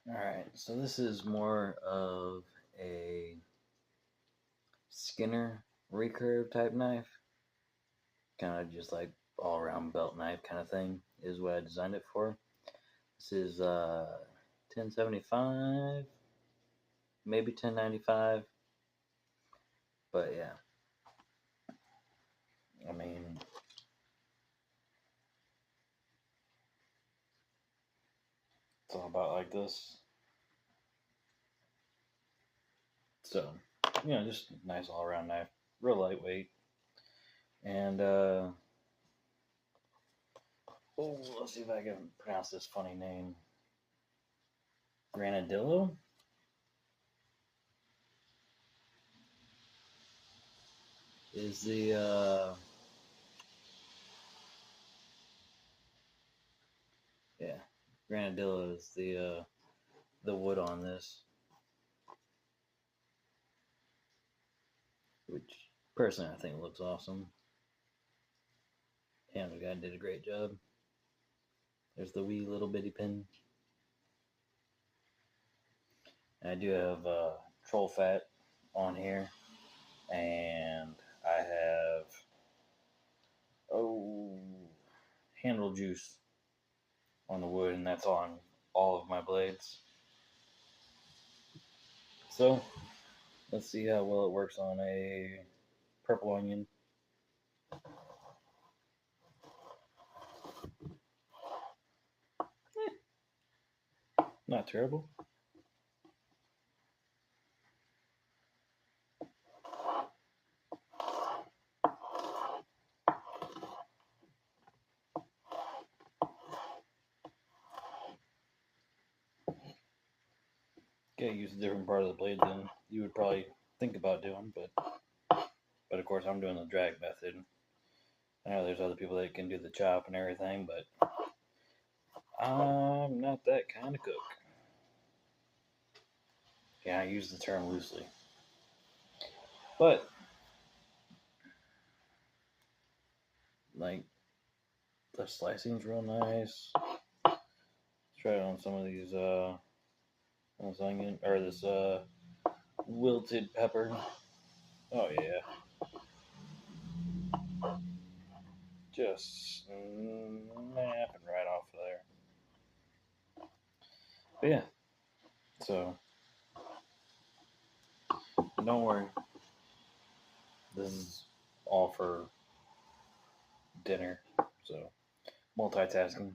Alright, so this is more of a Skinner recurve type knife. Kind of just like all around belt knife kind of thing is what I designed it for. This is 1075, maybe 1095. But yeah, I mean, it's all about like this. So, just a nice all around knife, real lightweight. And, let's see if I can pronounce this funny name. Granadillo? Is the, yeah, Granadillo is the wood on this. Which, personally, I think looks awesome. And the guy did a great job. There's the wee little bitty pin. And I do have troll fat on here. And I have, handle juice on the wood. And that's on all of my blades. So, let's see how well it works on a purple onion. Not terrible. Gotta use a different part of the blade than you would probably think about doing, but of course I'm doing the drag method. I know there's other people that can do the chop and everything, but I'm not that kind of cook. Yeah, I use the term loosely. But, like, the slicing's real nice. Let's try it on some of these, this onion, or this, wilted pepper. Oh, yeah. Just snapping right off of there. But yeah, so don't worry. This is all for dinner, so multitasking.